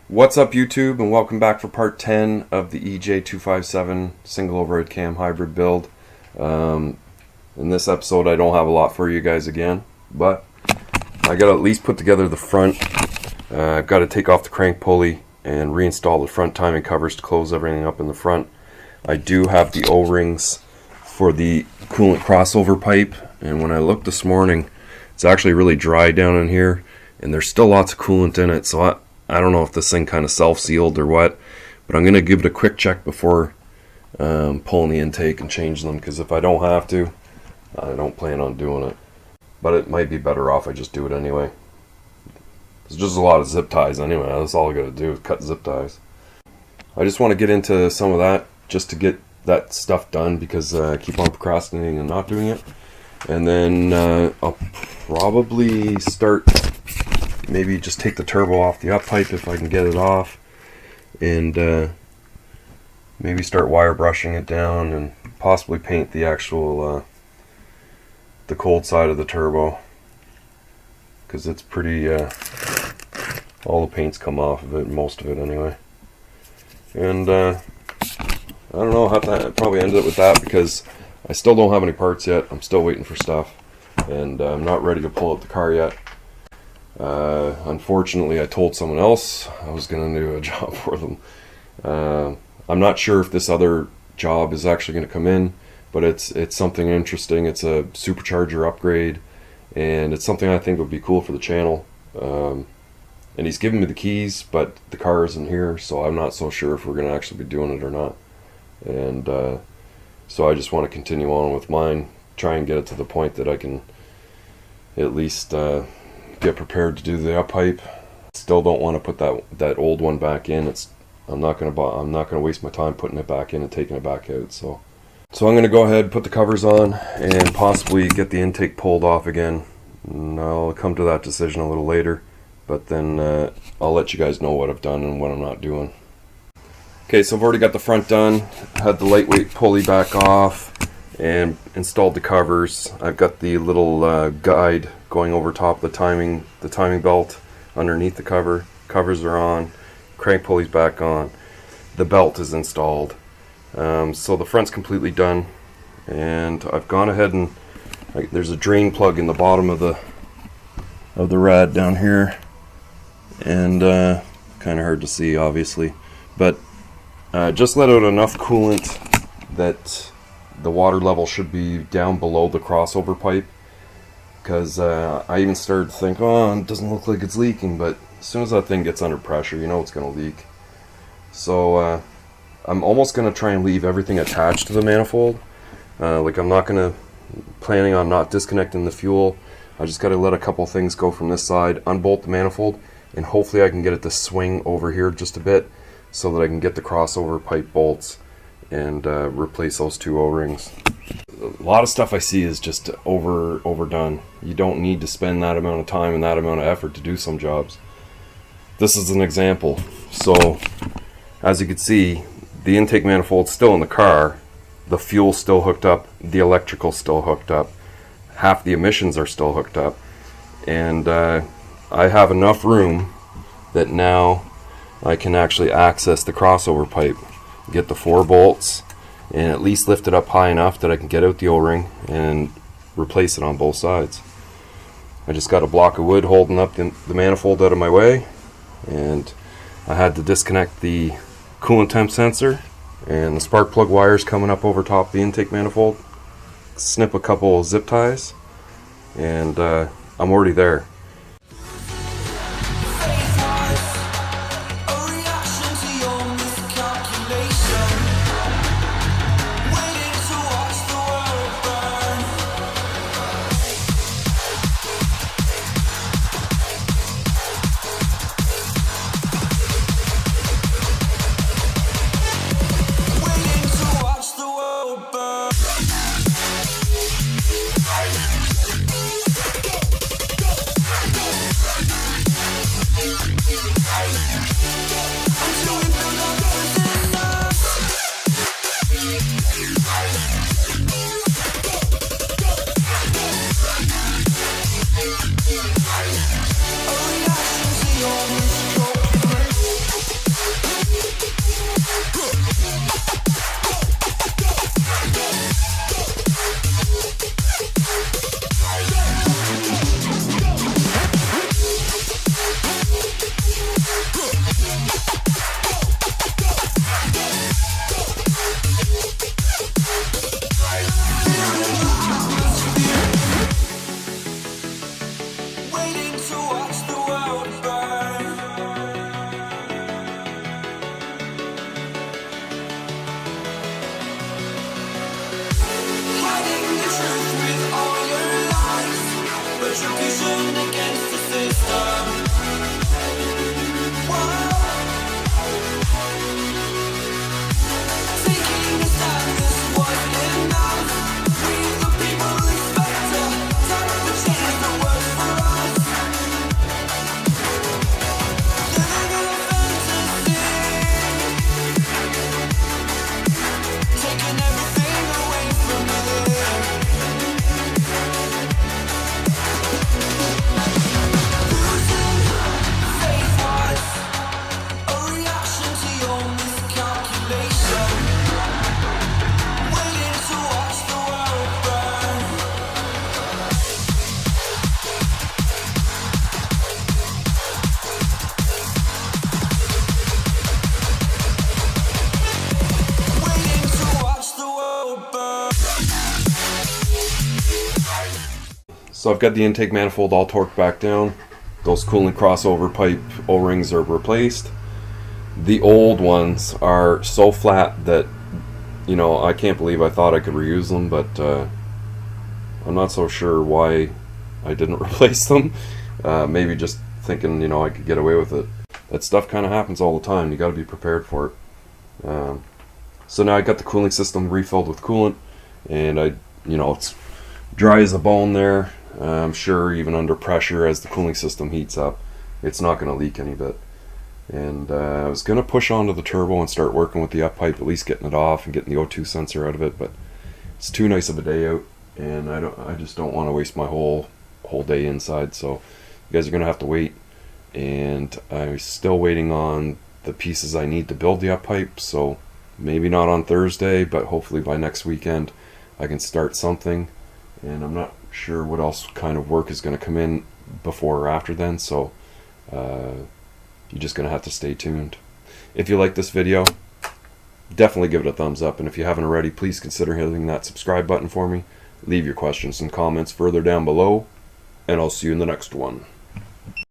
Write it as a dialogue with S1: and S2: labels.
S1: What's up YouTube, and welcome back for part 10 of the EJ257 single overhead cam hybrid build. In this episode I don't have a lot for you guys again, but I gotta at least put together the front. I've got to take off the crank pulley and reinstall the front timing covers to close everything up in the front. I do have the O-rings for the coolant crossover pipe, and when I looked this morning it's actually really dry down in here and there's still lots of coolant in it, so I don't know if this thing kind of self-sealed or what, but I'm going to give it a quick check before pulling the intake and changing them, because if I don't have to, I don't plan on doing it. But it might be better off I just do it anyway. There's just a lot of zip ties anyway. That's all I got to do is cut zip ties. I just want to get into some of that just to get that stuff done, because I keep on procrastinating and not doing it. And then I'll probably start, maybe just take the turbo off the up pipe if I can get it off, and maybe start wire brushing it down and possibly paint the actual the cold side of the turbo, because it's pretty all the paint's come off of it, most of it anyway. And I don't know, how to probably end it with that, because I still don't have any parts yet. I'm still waiting for stuff, and I'm not ready to pull out the car yet. Unfortunately, I told someone else I was going to do a job for them. I'm not sure if this other job is actually going to come in, but it's something interesting. It's a supercharger upgrade, and it's something I think would be cool for the channel. And he's given me the keys, but the car isn't here, so I'm not so sure if we're going to actually be doing it or not. And so I just want to continue on with mine, try and get it to the point that I can at least get prepared to do the up pipe. Still don't want to put that old one back in. I'm not going to waste my time putting it back in and taking it back out. So I'm going to go ahead, put the covers on, and possibly get the intake pulled off again. And I'll come to that decision a little later, but then I'll let you guys know what I've done and what I'm not doing. Okay, so I've already got the front done, had the lightweight pulley back off, and installed the covers. I've got the little guide going over top of the timing belt underneath the cover. Covers are on, crank pulley's back on, the belt is installed. So the front's completely done, and I've gone ahead and there's a drain plug in the bottom of the rad down here, and kind of hard to see obviously, but just let out enough coolant that the water level should be down below the crossover pipe, because I even started to think, oh, it doesn't look like it's leaking, but as soon as that thing gets under pressure, you know it's going to leak. So I'm almost going to try and leave everything attached to the manifold. Like, I'm not going to, planning on not disconnecting the fuel. I just got to let a couple things go from this side, unbolt the manifold, and hopefully I can get it to swing over here just a bit so that I can get the crossover pipe bolts and replace those two O-rings. A lot of stuff I see is just overdone. You don't need to spend that amount of time and that amount of effort to do some jobs. This is an example. So as you can see, the intake manifold's still in the car, the fuel's still hooked up, the electrical's still hooked up, half the emissions are still hooked up, and I have enough room that now I can actually access the crossover pipe, get the 4 bolts, and at least lift it up high enough that I can get out the O-ring and replace it on both sides. I just got a block of wood holding up the manifold out of my way, and I had to disconnect the coolant temp sensor and the spark plug wires coming up over top the intake manifold, snip a couple of zip ties, and I'm already there. So I've got the intake manifold all torqued back down. Those coolant crossover pipe O-rings are replaced. The old ones are so flat that, you know, I can't believe I thought I could reuse them, but I'm not so sure why I didn't replace them. Maybe just thinking, you know, I could get away with it. That stuff kind of happens all the time. You got to be prepared for it. So now I got the cooling system refilled with coolant, and you know, it's dry as a bone there. I'm sure even under pressure, as the cooling system heats up, it's not going to leak any bit. And I was going to push onto the turbo and start working with the up pipe, at least getting it off and getting the O2 sensor out of it, but it's too nice of a day out, and I just don't want to waste my whole day inside. So you guys are going to have to wait, and I'm still waiting on the pieces I need to build the up pipe. So maybe not on Thursday, but hopefully by next weekend I can start something. And I'm not sure what else kind of work is going to come in before or after then, so you're just going to have to stay tuned. If you like this video, definitely give it a thumbs up, and if you haven't already, please consider hitting that subscribe button for me. Leave your questions and comments further down below, and I'll see you in the next one.